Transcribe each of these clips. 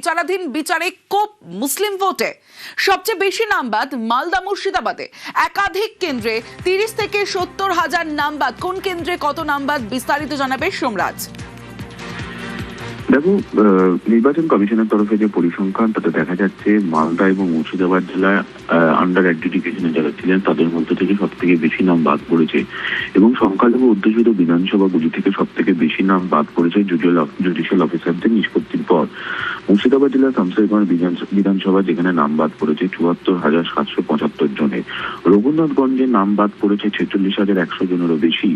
বিচারাধীন বিচারে কোপ মুসলিম ভোটে সবচেয়ে বেশি নামবাদ মালদা মুর্শিদাবাদে। একাধিক কেন্দ্রে 30 থেকে 70 হাজার নামবাদ। কোন কেন্দ্রে কত নামবাদ বিস্তারিত জানাবে সোমরাজ। দেখো, নির্বাচন কমিশনের তরফে যে পরিসংখ্যান তাতে দেখা যাচ্ছে মালদা এবং মুর্শিদাবাদ জেলায় আন্ডার অ্যাডজুডিকেশনে যারা ছিলেন তাদের মধ্যে থেকে সব থেকে বেশি নাম বাদ পড়েছে এবং সংখ্যালঘু অধ্যুষিত বিধানসভাগুলি থেকে সব থেকে বেশি নাম বাদ পড়েছে জুডিশিয়াল অফিসারদের নিষ্পত্তির পর। মুর্শিদাবাদ জেলার শামসাইগঞ্জ বিধানসভা যেখানে নাম বাদ পড়েছে ৭৪,৭৭৫ জনের, রঘুনাথগঞ্জে নাম বাদ পড়েছে ৪৬,১০০ জনেরও বেশি,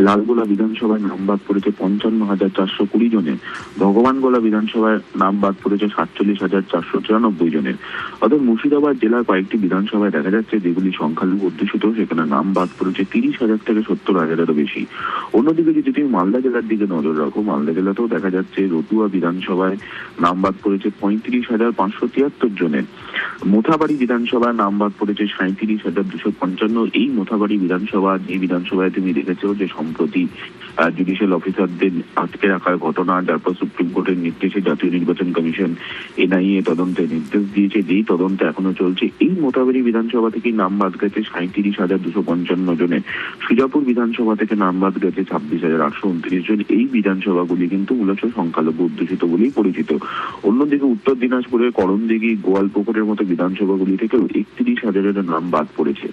লালগোলা বিধানসভায় নাম বাদ পড়েছে ৫৫,৪২০ জনের, ভগবানগোলা বিধানসভায় নাম বাদ পড়েছে ৪৭,৪৯৪ জনের। অর্থাৎ মুর্শিদাবাদ জেলার কয়েকটি বিধানসভায় দেখা যাচ্ছে যেগুলি সংখ্যালঘু অধ্যুষিত সেখানে নাম বাদ পড়েছে ৩০,০০০ থেকে ৭০,০০০-এরও বেশি। অন্যদিকে যদি তুমি মালদা জেলার দিকে নজর রাখো, মালদা জেলাতেও দেখা যাচ্ছে রতুয়া বিধানসভায় নাম বাদ পড়েছে ৩৫,৫৭৩ জনের, মোথাবাড়ি বিধানসভায় নাম বাদ পড়েছে ৩৭,২৫৫। এই মোথাবাড়ি বিধানসভা যে বিধানসভায় তুমি দেখেছো যে সম্প্রতি জুডিশিয়াল অফিসারদের আটকে রাখার ঘটনা, যারপর সুপ্রিম কোর্টের নির্দেশে জাতীয় নির্বাচন কমিশন এনআইএ তদন্তের নির্দেশ দিয়েছে, যেই তদন্ত এখনো চলছে। এই মোথাবাড়ি বিধানসভা থেকে নাম বাদ গেছে ৩৭,২৫৫ জনের, সুজাপুর বিধানসভা থেকে নাম বাদ গেছে ২৬,৮২৯ জন। এই বিধানসভাগুলি কিন্তু মূলত সংখ্যালঘু অধ্যুষিত বলেই পরিচিত। অন্যদিকে উত্তর দিনাজপুরের করণদিঘি, গোয়ালপুকুরের মতো বিধানসভাগুলি থেকেও ৩১,০০০-এর নাম বাদ পড়েছে।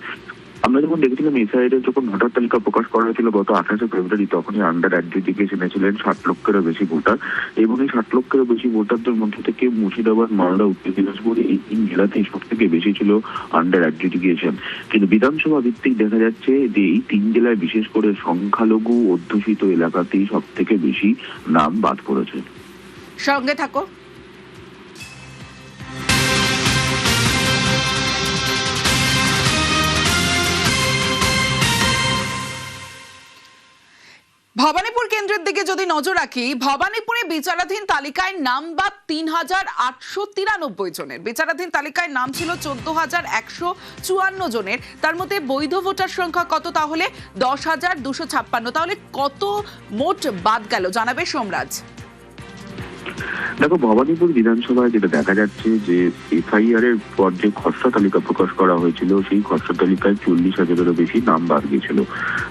আমরা যখন দেখেছিলাম এসআইআর এর যখন ভোটার তালিকা প্রকাশ করা হয়েছিল গত ২৮শে ফেব্রুয়ারি, তখনই আন্ডার অ্যাডজুডিকেশনে ছিলেন ৬০ লক্ষেরও বেশি ভোটার এবং এই ৬০ লক্ষেরও বেশি ভোটারদের মধ্যে থেকে মুর্শিদাবাদ, মালদা, উত্তর দিনাজপুর এই তিন জেলাতেই সব থেকে বেশি ছিল আন্ডার অ্যাডজুডিকেশন। কিন্তু বিধানসভা ভিত্তিক দেখা যাচ্ছে যে এই তিন জেলায় বিশেষ করে সংখ্যালঘু অধ্যুষিত এলাকাতেই সব থেকে বেশি নাম বাদ পড়েছে। সঙ্গে থাকো। ভবানীপুর কেন্দ্রের দিকে যদি নজর রাখি, ভবানীপুরে বিচারাধীন তালিকায় নাম বাদ ৩,৮৯৩ জনের। বিচারাধীন তালিকায় নাম ছিল ১৪,১৫৪ জনের, তার মধ্যে বৈধ ভোটার সংখ্যা কত? তাহলে ১০,২৫৬। তাহলে কত মোট বাদ গেল জানাবে সোমরাজ। দেখো, ভবানীপুর বিধানসভায় যেটা দেখা যাচ্ছে যে এফআইআর এর পর যে খসড়া তালিকা প্রকাশ করা হয়েছিল সেই খসড়া তালিকায় ৪০,০০০-এরও বেশি নাম বাদ গিয়েছিল।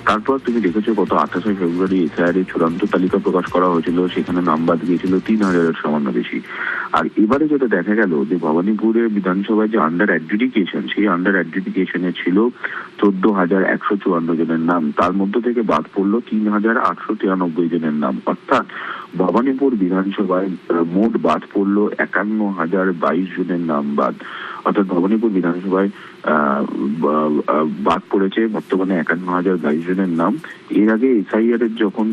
তারপর তুমি দেখেছো গত ২৮শে ফেব্রুয়ারি এফআইআর এর চূড়ান্ত তালিকা প্রকাশ করা হয়েছিল, সেখানে নাম বাদ গিয়েছিল ৩,০০০-এর সামান্য বেশি। আর এবারে যেটা দেখা গেল যে ভবানীপুরের বিধানসভায় যে আন্ডার অ্যাডজুডিকেশন, সেই আন্ডার অ্যাডজুডিকেশনে ছিল ১৪,১৫৪ জনের নাম, তার মধ্যে থেকে বাদ পড়লো ৩,৮৯৩ জনের নাম। অর্থাৎ ভবানীপুর বিধানসভায় মোট বাদ পড়লো ৫১,০২২ জনের নাম বাদ। অর্থাৎ ভবানীপুর বিধানসভায় বাদ পড়েছে বর্তমানে ৫১,০২২ জনের নাম। এর আগে এসআইআর এর যখন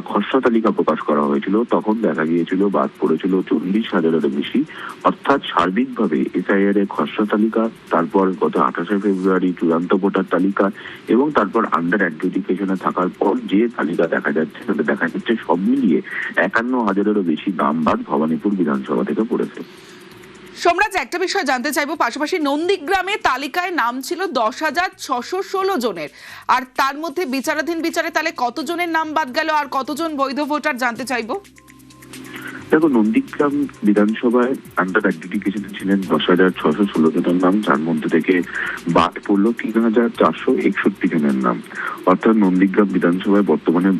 খসড়া তালিকা প্রকাশ করা হয়েছিল তখন দেখা গিয়েছিল বাদ পড়েছিল ৪০,০০০-এরও বেশি। অর্থাৎ সার্বিকভাবে এসআইআর এর খসড়া তালিকা, তারপর গত ২৮শে ফেব্রুয়ারি চূড়ান্ত ভোটার তালিকা এবং তারপর আন্ডার অ্যাডজুডিকেশনে থাকার পর যে তালিকা দেখা যাচ্ছে তাতে দেখা যাচ্ছে সব মিলিয়ে ৫১,০০০-এরও বেশি নাম বাদ ভবানীপুর বিধানসভা থেকে পড়েছে। সোমরাজ, একটা বিষয় জানতে চাইবো, পাশাপাশি নন্দীগ্রামে তালিকায় নাম ছিল ১০,৬১৬ জনের, আর তার মধ্যে বিচারাধীন বিচারে তাহলে কতজনের নাম বাদ গেল আর কতজন বৈধ ভোটার জানতে চাইবো। দেখো, নন্দীগ্রাম বিধানসভায় আন্ডার অ্যাডজুডিকেশনে ছিলেন ১০,৬১৬ জনের নাম, যার মধ্যে থেকে বাদ পড়লো ৩,৪৬১ জনের নাম। অর্থাৎ নন্দীগ্রাম বিধানসভায় বর্তমানে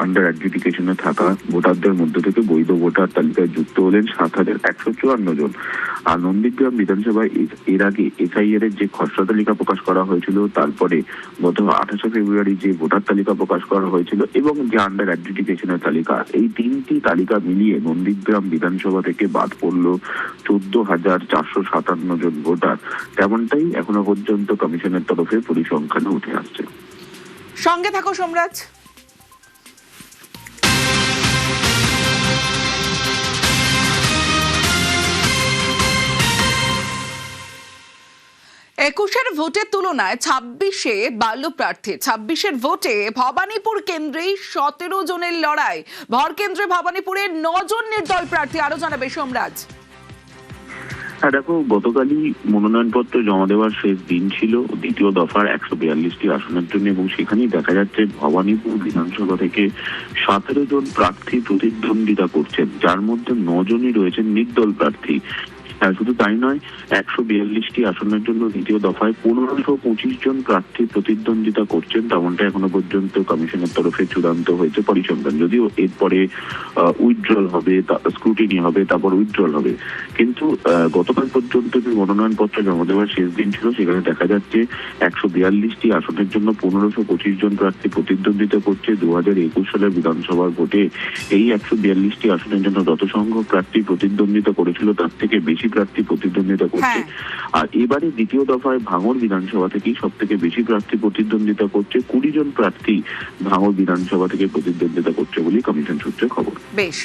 আন্ডার অ্যাডজুডিকেশনে থাকা ভোটারদের মধ্যে থেকে বৈধ ভোটার তালিকায় যুক্ত হলেন ৭,১৫৪ জন। আর নন্দীগ্রাম বিধানসভায় এর আগে এসআইআর এর যে খসড়া তালিকা প্রকাশ করা হয়েছিল, তারপরে গত ২৮শে ফেব্রুয়ারি যে ভোটার তালিকা প্রকাশ করা হয়েছিল এবং যে আন্ডার অ্যাডজুডিকেশনের তালিকা, এই তিনটি তালিকা মিলিয়ে নন্দীগ্রাম বিধানসভা থেকে বাদ পড়লো ১৪,৪৫৭ জন ভোটার। তেমনটাই এখনো পর্যন্ত কমিশনের তরফে পরিসংখ্যানে উঠে আসছে। সঙ্গে থাকো সোমরাজ। একুশের ভোটের তুলনায় ২৬-এ বাড়ল প্রার্থী। ২৬-এর ভোটে ভবানীপুর কেন্দ্রেই ১৭ জনের লড়াই। ভর কেন্দ্রে ভবানীপুরে ৯ জন নির্দল প্রার্থী। আরো জানাবে সোমরাজ। হ্যাঁ দেখো, গতকালই মনোনয়নপত্র জমা দেওয়ার শেষ দিন ছিল দ্বিতীয় দফার 142টি আসনের জন্য, এবং সেখানেই দেখা যাচ্ছে ভবানীপুর বিধানসভা থেকে 17 জন প্রার্থী প্রতিদ্বন্দ্বিতা করছেন, যার মধ্যে 9 জনই রয়েছেন নির্দল প্রার্থী। শুধু তাই নয়, 142টি আসনের জন্য দ্বিতীয় দফায় 1525 জন প্রার্থী প্রতিদ্বন্দ্বিতা করছেন, তেমনটা এখনো পর্যন্ত কমিশনের তরফে চূড়ান্ত হয়েছে পরিসংখ্যান। যদিও এরপরে উইথড্রল হবে, স্ক্রুটিনি হবে, তারপর উইথড্রল হবে, কিন্তু গতকাল পর্যন্ত যে মনোনয়নপত্র জমা দেওয়ার শেষ দিন ছিল, সেখানে দেখা যাচ্ছে 142টি আসনের জন্য 1525 জন প্রার্থী প্রতিদ্বন্দ্বিতা করছে। 2021 সালের বিধানসভার ভোটে এই 142টি আসনের জন্য যত সংখ্যক প্রার্থী প্রতিদ্বন্দ্বিতা করেছিল, তার থেকে বেশি প্রার্থী প্রতিদ্বন্দ্বিতা করছে। আর এবারে দ্বিতীয় দফায় ভাঙড় বিধানসভা থেকেই সব থেকে বেশি প্রার্থী প্রতিদ্বন্দ্বিতা করছে। 20 জন প্রার্থী ভাঙড় বিধানসভা থেকে প্রতিদ্বন্দ্বিতা করছে বলে কমিশন সূত্রে খবর। বেশ।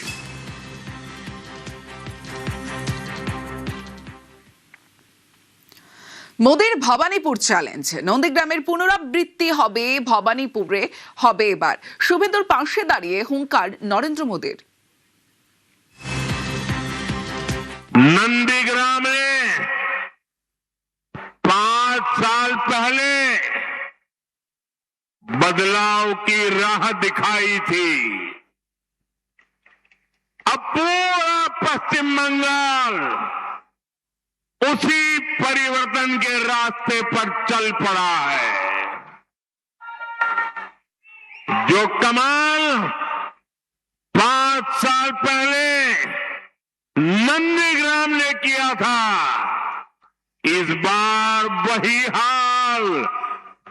মোদির ভবানীপুর চ্যালেঞ্জ, নন্দীগ্রামের পুনরাবৃত্তি হবে ভবানীপুরে হবে এবার। শুভেন্দুর পাশে দাঁড়িয়ে হুঙ্কার নরেন্দ্র মোদির। नंदीग्राम ने 5 साल पहले बदलाव की राह दिखाई थी। अब पूरा पश्चिम बंगाल उसी परिवर्तन के रास्ते पर चल पड़ा है। जो कमाल 5 साल पहले नंदीग्राम ने किया था, इस बार वही हाल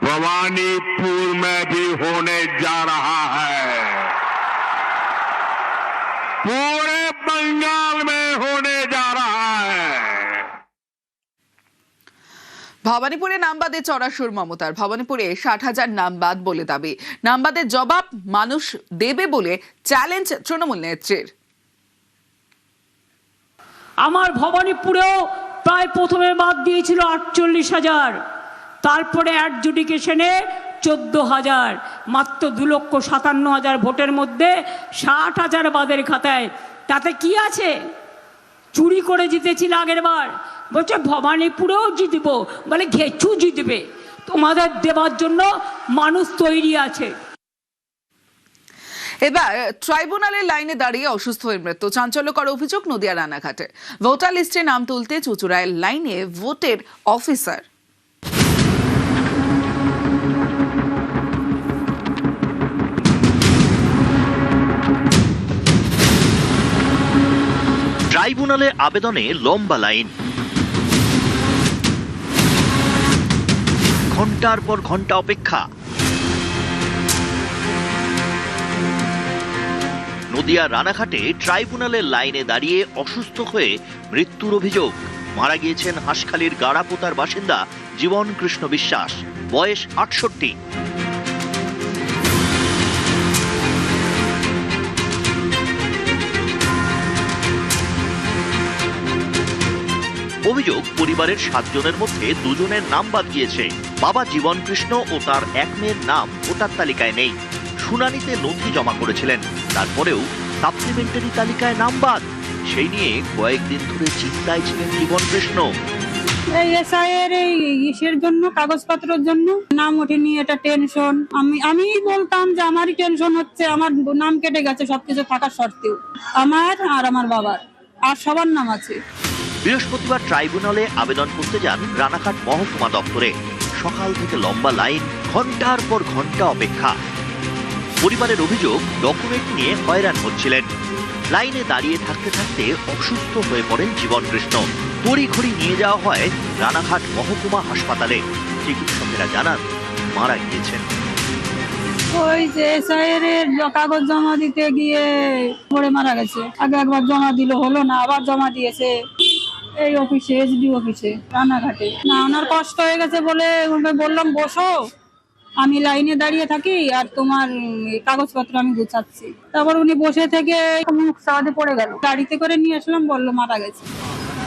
भवानीपुर में भी होने जा रहा है, पूरे बंगाल में होने जा रहा है। ভবানীপুরে নাম বাদে চড়াসুর মমতার। ভবানীপুরে 60,000 নাম বাদ বলে দাবি। নাম বাদের জবাব মানুষ দেবে বলে চ্যালেঞ্জ তৃণমূল নেত্রীর। আমার ভবানীপুরেও প্রায় প্রথমে বাদ দিয়েছিল 48,000, তারপরে অ্যাডজুডিকেশনে 14,000, মাত্র 2,57,000 ভোটের মধ্যে 60,000 বাদের খাতায়। তাতে কি আছে? চুরি করে জিতেছিল আগের বার, বলছে ভবানীপুরেও জিতব, বলে ঘেচু জিতবে। তোমাদের দেবার জন্য মানুষ তৈরি আছে। এবার ট্রাইব্যুনালের লাইনে দাঁড়িয়ে অসুস্থ হয়ে মৃত্যু। চাঞ্চল্যকর অভিযোগ নদিয়া রানাঘাটে। ভোটার লিস্টে নাম তুলতে চুঁচুড়ায় লাইনে ভোটের অফিসার। ট্রাইব্যুনালে আবেদনে লম্বা লাইন, ঘন্টার পর ঘন্টা অপেক্ষা। নদিয়া রানাঘাটে ট্রাইব্যুনালের লাইনে দাঁড়িয়ে অসুস্থ হয়ে মৃত্যুর অভিযোগ। মারা গিয়েছেন হাঁসখালির গাড়াপোতার বাসিন্দা জীবন কৃষ্ণ বিশ্বাস, বয়স 68। অভিযোগ, পরিবারের 7 জনের মধ্যে 2 জনের নাম বাদ গিয়েছে। বাবা জীবন কৃষ্ণ ও তার এক মেয়ের নাম ভোটার তালিকায় নেই। শুনানিতে নথি জমা করেছিলেন, তারপরেও সাপ্লিমেন্টারি তালিকায় নাম বাদ। সেই নিয়ে কয়েকদিন ধরে চিন্তায় ছিলেন জীবন কৃষ্ণ। এই এসআইয়ের এই ইসের জন্য, কাগজপত্রের জন্য নাম ওঠেনি, এটা টেনশন। আমি বলতাম যে আমারই টেনশন হচ্ছে, আমার নাম কেটে গেছে সবকিছু থাকার সত্ত্বেও, আমার আর আমার বাবার, আর সবার নাম আছে। বৃহস্পতিবার ট্রাইব্যুনালে আবেদন করতে যান রানাঘাট মহকুমা দপ্তরে। সকাল থেকে লম্বা লাইন, ঘন্টার পর ঘন্টা অপেক্ষা। পরিবারের অভিযোগ, ডকুমেন্ট নিয়ে হয়রান হচ্ছিলেন। লাইনে দাঁড়িয়ে থাকতে থাকতে অসুস্থ হয়ে পড়েন জীবন কৃষ্ণ। তড়িঘড়ি নিয়ে যাওয়া হয় রানাঘাট মহকুমা হাসপাতালে। চিকিৎসকেরা জানান মারা গিয়েছেন। ওই যে এসআইয়ের কাগজ জমা দিতে গিয়ে পড়ে মারা গেছে। আগে একবার জমা দিল, হলো না, আবার জমা দিয়েছে এই অফিসে, এসডি অফিসে রানাঘাটে। না, ওনার কষ্ট হয়ে গেছে বলে বললাম বসো, আমি লাইনে দাঁড়িয়ে থাকি আর তোমার কাগজপত্র আমি গুছাচ্ছি। তারপর উনি বসে থেকে মুখ সাদে পড়ে গেল, গাড়িতে করে নিয়ে আসলাম, বললো মারা গেছে।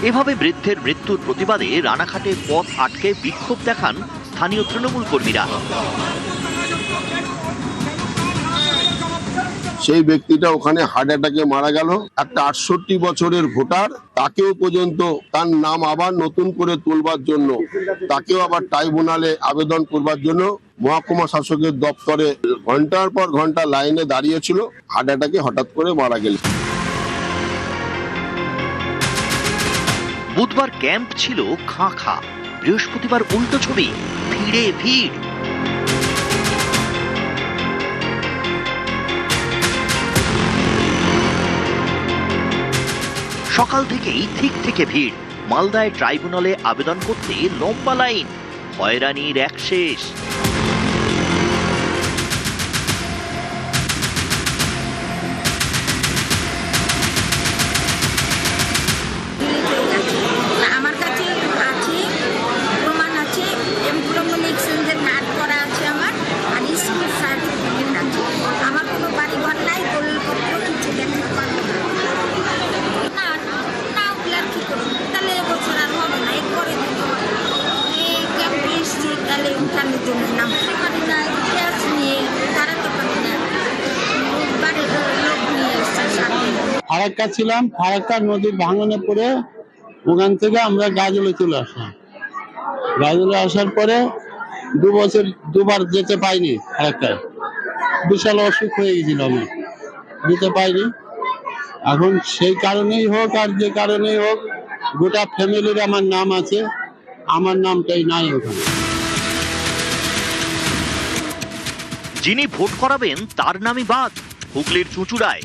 এভাবে বৃদ্ধের মৃত্যুর প্রতিবাদে রানাঘাটে পথ আটকে বিক্ষোভ দেখান স্থানীয় তৃণমূল কর্মীরা। সেই ব্যক্তিটা ওখানে হার্ট অ্যাটাকে মারা গেল। একটা 68 বছরের ভোটার, তাকেও পর্যন্ত তার নাম আবার নতুন করে তুলবার জন্য, তাকেও আবার ট্রাইব্যুনালে আবেদন করবার জন্য মহকুমা শাসকের দপ্তরে ঘন্টার পর ঘন্টা লাইনে দাঁড়িয়েছিল। হার্ট অ্যাটাকে হঠাৎ করে মারা গেল। বুধবার ক্যাম্প ছিল খাঁ খাঁ, বৃহস্পতিবার উল্টো ছবি, ভিড়ে ভিড়। সকাল থেকেই ঠিক থেকে ভিড়। মালদায় ট্রাইব্যুনালে আবেদন করতে লম্বা লাইন, হয়রানির এক শেষ। আমার কাছে আছে, প্রমাণ আছে, এমপ্লয়মেন্ট এক্সচেঞ্জের নাট করা আছে আমার, আর স্কুল সার্টিফিকেট আছে। আমার কোনো বাড়ি ঘর নাই, দলিলপত্র কিছু দেখাতে পারবো না। না উঠলে আর কি করবো? তাহলে এবছর আর হবে না, এরপরে দিতে হবে। এই ক্যাম্পে এসছি, তাহলে উঠানোর জন্য নামতে পারি না, গ্যাস নিয়ে দাঁড়াতে পারি না, বাড়ির লোক নিয়ে এসছি সাথে। ফারাক্কা ছিলাম, ফারাক্কা নদীর ভাঙনে পড়ে ওখান থেকে আমরা গাজলে চলে আসলাম। গাজলে আসার পরে 2 বছর 2 বার যেতে পাইনি ফারাক্কায়। বিশাল অসুখ হয়ে গেছিল, আমি যেতে পাইনি। এখন সেই কারণেই হোক আর যে কারণেই হোক, গোটা ফ্যামিলির আমার নাম আছে, আমার নামটাই নাই ওখানে। যিনি ভোট করাবেন তার নামই বাদ, হুগলির চুঁচুড়ায়।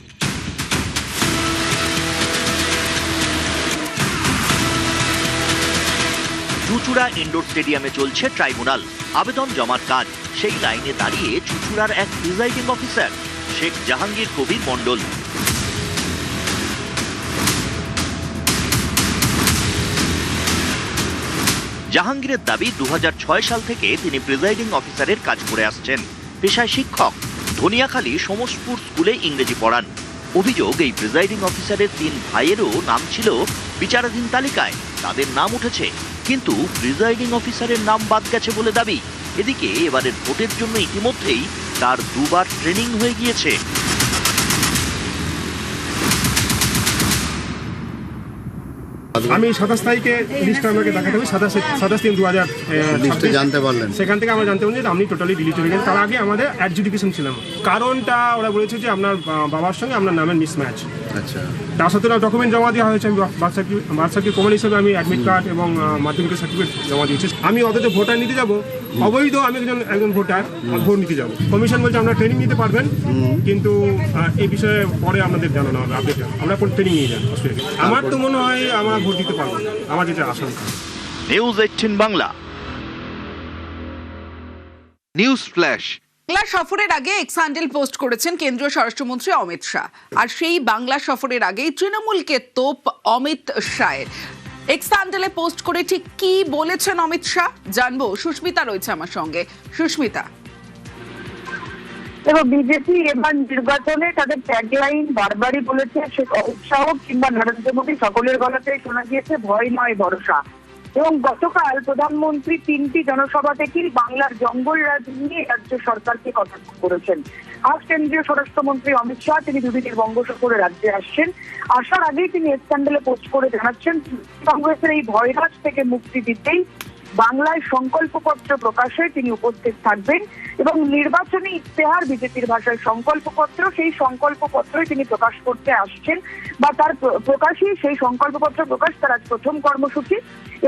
চুঁচুড়া ইনডোর স্টেডিয়ামে চলছে ট্রাইব্যুনাল, আবেদন জমার কাজ। সেই লাইনে দাঁড়িয়ে চুঁচুড়ার এক প্রিজাইডিং অফিসার শেখ জাহাঙ্গীর কবির মণ্ডল। জাহাঙ্গীরের দাবি 2006 সাল থেকে তিনি প্রিজাইডিং অফিসারের কাজ করে আসছেন। পেশায় শিক্ষক, ধনিয়াখালী সমসপুর স্কুলে ইংরেজি পড়ান। অভিযোগ, এই প্রিজাইডিং অফিসারের 3 ভাইয়েরও নাম ছিল বিচারাধীন তালিকায়, তাদের নাম উঠেছে, কিন্তু প্রিজাইডিং অফিসারের নাম বাদ গেছে বলে দাবি। এদিকে এবারের ভোটের জন্য ইতিমধ্যেই তার 2 বার ট্রেনিং হয়ে গিয়েছে। আমি 27 তারিখে লিস্ট আমাকে দেখাতে হবে, 27/3/2026 জানতে পারলেন। সেখান থেকে আমরা জানতে পারলাম যে আপনি টোটালি ডিলিট হয়ে গেছেন। তার আগে আমাদের অ্যাডজুডিকেশন ছিলাম। কারণটা ওরা বলেছে যে আপনার বাবার সঙ্গে আপনার নামের মিসম্যাচ। আচ্ছা, তার সাথে ডকুমেন্ট জমা দেওয়া হয়েছে। আমি বার্থ সার্টিফিকেট প্রমাণ হিসেবে আমি অ্যাডমিট কার্ড এবং মাধ্যমিকের সার্টিফিকেট জমা দিয়েছি। আমি অথচ ভোটার নিতে যাব, অবৈধ আমি একজন ভোটার, ভোট নিতে যাব। কমিশন বলছে আপনারা ট্রেনিং নিতে পারবেন, কিন্তু এই বিষয়ে পরে আপনাদের জানানো হবে, আপডেট আমরা ট্রেনিং নিয়ে যান। আমার তো মনে হয় আমরা ভোট দিতে পারবো, আমার যেটা আশঙ্কা। News 18 Bangla. News flash. Bangla সফরের আগে এক্স হ্যান্ডেল পোস্ট করেছেন কেন্দ্রীয় স্বরাষ্ট্রমন্ত্রী অমিত শাহ। আর সেই বাংলা সফরের আগেই তৃণমূলকে তোপ অমিত শাহের। এক্স হ্যান্ডেলে পোস্ট করে ঠিক কি বলেছেন অমিত শাহ জানবো। সুস্মিতা রয়েছে আমার সঙ্গে। সুস্মিতা, এবং বিজেপি এবার নির্বাচনে তাদের ট্যাগলাইন বারবারই বলেছে, সে অমিত শাহ কিংবা নরেন্দ্র মোদী সকলের গলাতেই শোনা গিয়েছে ভয় নয় ভরসা। এবং গতকাল প্রধানমন্ত্রী 3টি জনসভা থেকেই বাংলার জঙ্গলরাজ নিয়ে রাজ্য সরকারকে কটাক্ষ করেছেন। আজ কেন্দ্রীয় স্বরাষ্ট্রমন্ত্রী অমিত শাহ তিনি দুদিনের বঙ্গ সফরে রাজ্যে আসছেন। আসার আগেই তিনি স্ক্যান্ডালে পোস্ট করে জানাচ্ছেন কংগ্রেসের এই ভয়রাজ থেকে মুক্তি দিতেই বাংলায় সংকল্পপত্র প্রকাশে তিনি উপস্থিত থাকবেন এবং নির্বাচনী ইশতেহার, বিজেপির ভাষায় সংকল্পপত্র, সেই সংকল্পপত্রই তিনি প্রকাশ করতে আসছেন বা তার প্রকাশই সেই সংকল্পপত্র প্রকাশ তার আজ প্রথম কর্মসূচি।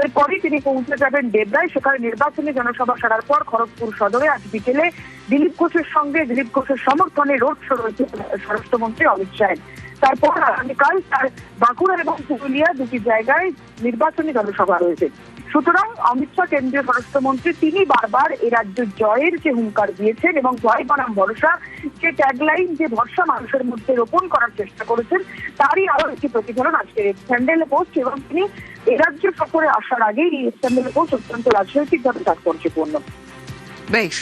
এরপরই তিনি পৌঁছে যাবেন ডেবরায়, সেখানে নির্বাচনী জনসভা সারার পর খড়গপুর সদরে আজ বিকেলে দিলীপ ঘোষের সঙ্গে দিলীপ ঘোষের সমর্থনে রোড শো রয়েছে স্বরাষ্ট্রমন্ত্রী অমিত শাহের। তারপর আগামীকাল তার বাঁকুড়া এবং পুরুলিয়া দুটি জায়গায় নির্বাচনী জনসভা রয়েছে। সুতরাং অমিত শাহ কেন্দ্রীয় স্বরাষ্ট্রমন্ত্রী তিনি বারবার এই রাজ্য জয়ের যে হুঙ্কার দিয়েছেন এবং জয় বনাম ভরসা যে ট্যাগলাইন, যে ভরসা মানুষের মধ্যে রোপণ করার চেষ্টা করেছেন, তারই আরো একটি প্রতিফলন আজকের স্ক্যান্ডালে পোস্ট। এবং তিনি এ রাজ্য সফরে আসার আগেই এই স্ক্যান্ডালে পোস্ট অত্যন্ত রাজনৈতিকভাবে তাৎপর্যপূর্ণ। বেশ।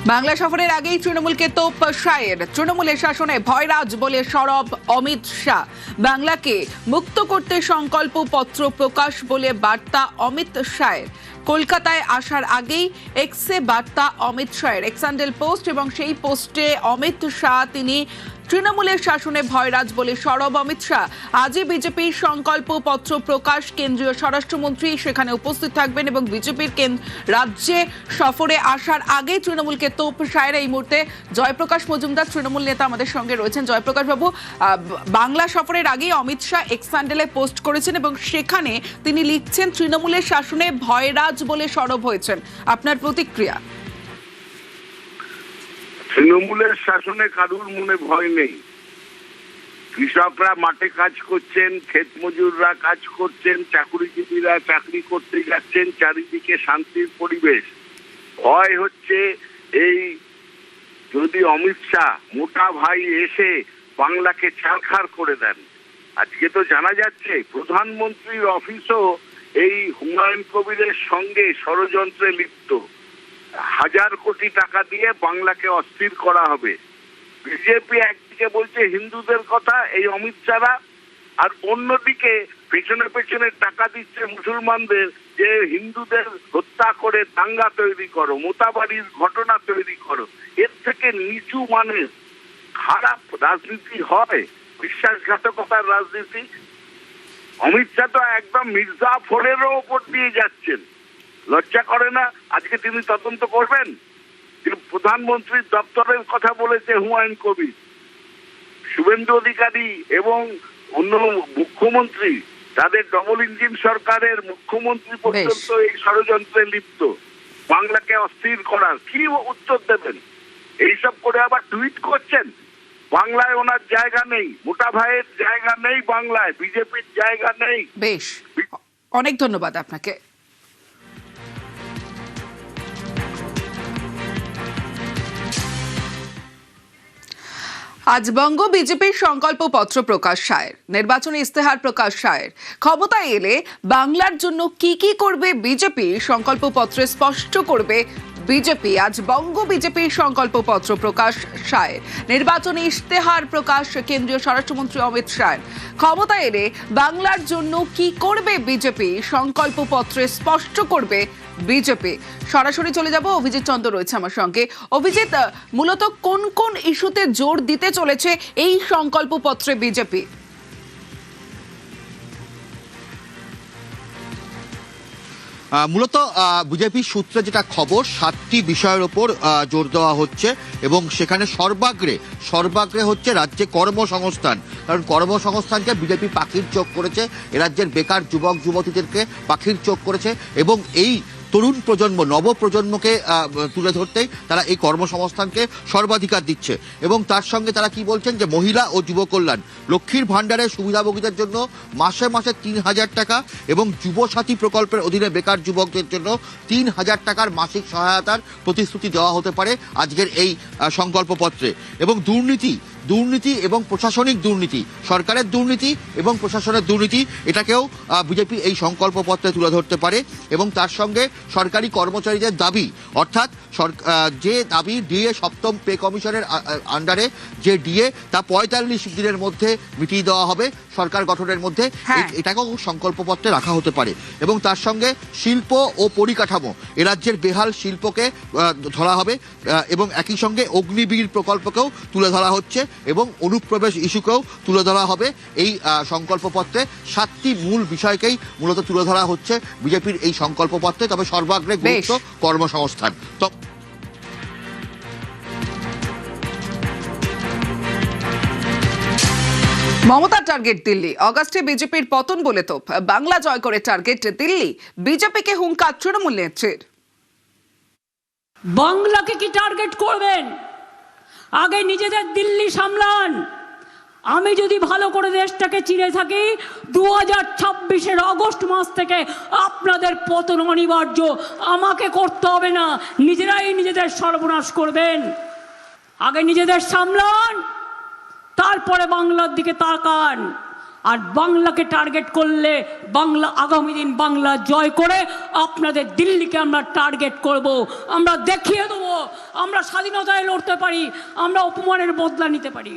বাংলা সফরের আগেই তৃণমূলকে তোপ শায়ের। তৃণমূলের শাসনে ভয়রাজ বলে সরব অমিত শাহ। বাংলাকে মুক্ত করতে সংকল্প পত্র প্রকাশ বলে বার্তা অমিত শাহের। কলকাতায় আসার আগেই এক্সে বার্তা অমিত শাহের, এক্স হ্যান্ডেল পোস্ট, এবং সেই পোস্টে অমিত শাহ তিনি তৃণমূলের শাসনে ভয়রাজ বলে সরব অমিত শাহ। আজই বিজেপির সংকল্প পত্র প্রকাশ, কেন্দ্রীয় স্বরাষ্ট্রমন্ত্রী সেখানে উপস্থিত থাকবেন এবং বিজেপির রাজ্যে সফরে আসার আগে তৃণমূলকে তোপ শায়ের। এই মুহূর্তে জয়প্রকাশ মজুমদার তৃণমূল নেতা আমাদের সঙ্গে রয়েছেন। জয়প্রকাশ বাবু, বাংলা সফরের আগেই অমিত শাহ এক্স হ্যান্ডেলে পোস্ট করেছেন এবং সেখানে তিনি লিখছেন তৃণমূলের শাসনে ভয়রাজ বলে সরব হয়েছেন। আপনার প্রতিক্রিয়া? তৃণমূলের শাসনে কারুর মনে ভয় নেই। কৃষকরা মাঠে কাজ করছেন, ক্ষেত মজুররা কাজ করছেন, চাকরিজীবীরা চাকরি করতে যাচ্ছেন, চারিদিকে শান্তির পরিবেশ। ভয় হচ্ছে এই যদি অমিত শাহ মোটা ভাই এসে বাংলাকে ছারখার করে দেন। আজকে তো জানা যাচ্ছে প্রধানমন্ত্রীর অফিসও এই হুমায়ুন কবিরের সঙ্গে ষড়যন্ত্রে লিপ্ত। 1000 কোটি টাকা দিয়ে বাংলাকে অস্থির করা হবে। বিজেপি একদিকে বলছে হিন্দুদের কথা এই অমিত শাহরা, আর অন্যদিকে পেছনে পেছনে টাকা দিচ্ছে মুসলমানদের যে হিন্দুদের হত্যা করে দাঙ্গা তৈরি করো, মোতাবাড়ির ঘটনা তৈরি করো। এর থেকে নিচু মানের খারাপ রাজনীতি হয়, বিশ্বাসঘাতকতার রাজনীতি। অমিত শাহ তো একদম মির্জাফরেরও ওপর দিয়ে যাচ্ছেন। লজ্জা করে না? আজকে তিনি তদন্ত করবেন। প্রধানমন্ত্রীর দপ্তরের কথা বলেছে হুমায়ুন কবির, শুভেন্দু অধিকারী এবং অন্য মুখ্যমন্ত্রী, তাদের ডবল ইঞ্জিন সরকারের মুখ্যমন্ত্রী পর্যন্ত এই ষড়যন্ত্রে লিপ্ত, বাংলাকে অস্থির করার। কি উত্তর দেবেন? এইসব করে আবার টুইট করছেন। বাংলায় ওনার জায়গা নেই, মোটা ভাইয়ের জায়গা নেই, বাংলায় বিজেপির জায়গা নেই। বেশ, অনেক ধন্যবাদ আপনাকে। আজ বঙ্গ বিজেপির সংকল্প পত্র প্রকাশ শায়ের, নির্বাচনী ইস্তেহার প্রকাশ শায়ের। ক্ষমতায় এলে বাংলার জন্য কি কি করবে বিজেপি সংকল্প পত্রে স্পষ্ট করবে বিজেপি। আজ বঙ্গ বিজেপির সংকল্প পত্র প্রকাশ শায়ের, নির্বাচনী ইস্তেহার প্রকাশ কেন্দ্রীয় স্বরাষ্ট্রমন্ত্রী অমিত শাহের। ক্ষমতায় এলে বাংলার জন্য কি করবে বিজেপি সংকল্প পত্রে স্পষ্ট করবে বিজেপি। সরাসরি চলে যাব, অভিজিৎ চন্দ্র রয়েছে আমার সঙ্গে। অভিজিৎ, মূলত কোন কোন ইস্যুতে জোর দিতে চলেছে এই সংকল্প পত্রে বিজেপি? মূলত বিজেপির সূত্রে যেটা খবর, 7টি বিষয়ের ওপর জোর দেওয়া হচ্ছে এবং সেখানে সর্বাগ্রে হচ্ছে রাজ্যে কর্মসংস্থান। কারণ কর্মসংস্থানকে বিজেপি পাখির চোখ করেছে, এ রাজ্যের বেকার যুবক যুবতীদেরকে পাখির চোখ করেছে এবং এই তরুণ প্রজন্ম, নবপ্রজন্মকে তুলে ধরতেই তারা এই কর্মসংস্থানকে সর্বাধিকার দিচ্ছে। এবং তার সঙ্গে তারা কি বলছেন যে মহিলা ও যুব কল্যাণ, লক্ষ্মীর ভাণ্ডারের সুবিধাভোগীদের জন্য মাসে মাসে 3000 টাকা এবং যুবসাথী প্রকল্পের অধীনে বেকার যুবকদের জন্য 3000 টাকার মাসিক সহায়তার প্রতিশ্রুতি দেওয়া হতে পারে আজকের এই সংকল্পপত্রে। এবং দুর্নীতি এবং প্রশাসনিক দুর্নীতি, সরকারের দুর্নীতি এবং প্রশাসনের দুর্নীতি, এটাকেও বিজেপি এই সংকল্পপত্রে তুলে ধরতে পারে। এবং তার সঙ্গে সরকারি কর্মচারীদের দাবি, অর্থাৎ যে দাবি ডিএ 7ম পে কমিশনের আন্ডারে যে ডিএ, তা 45 দিনের মধ্যে মিটিয়ে দেওয়া হবে সরকার গঠনের মধ্যে, এটাকেও সংকল্পপত্রে রাখা হতে পারে। এবং তার সঙ্গে শিল্প ও পরিকাঠামো, এ রাজ্যের বেহাল শিল্পকে ধরা হবে এবং একই সঙ্গে অগ্নিবীর প্রকল্পকেও তুলে ধরা হচ্ছে এবং অনুপ্রবেশ ইস্যুকেও তুলে ধরা হবে। এই সংকল্পপত্রে 7টি মূল বিষয়কেই মূলত তুলে ধরা হচ্ছে বিজেপির এই সংকল্পপত্রে। তবে সর্বাগ্রে গুরুত্ব কর্মসংস্থান। মমতার টার্গেট দিল্লি, অগাস্টে বিজেপির পতন বলে তোপ। বাংলা জয় করে টার্গেট দিল্লি, বিজেপিকে হুঙ্কার তৃণমূল নেত্রীর। বাংলাকে কি টার্গেট করবেন? আগে নিজেদের দিল্লি সামলান। আমি যদি ভালো করে দেশটাকে চিনে থাকি, 2026-এর অগস্ট মাস থেকে আপনাদের পতন অনিবার্য। আমাকে করতে হবে না, নিজেরাই নিজেদের সর্বনাশ করবেন। আগে নিজেদের সামলান, তারপরে বাংলার দিকে তাকান। আর বাংলাকে টার্গেট করলে বাংলা আগামী দিন বাংলা জয় করে আপনাদের দিল্লিকে আমরা টার্গেট করব। আমরা দেখিয়ে দেবো আমরা স্বাধীনতায় লড়তে পারি, আমরা অপমানের বদলা নিতে পারি।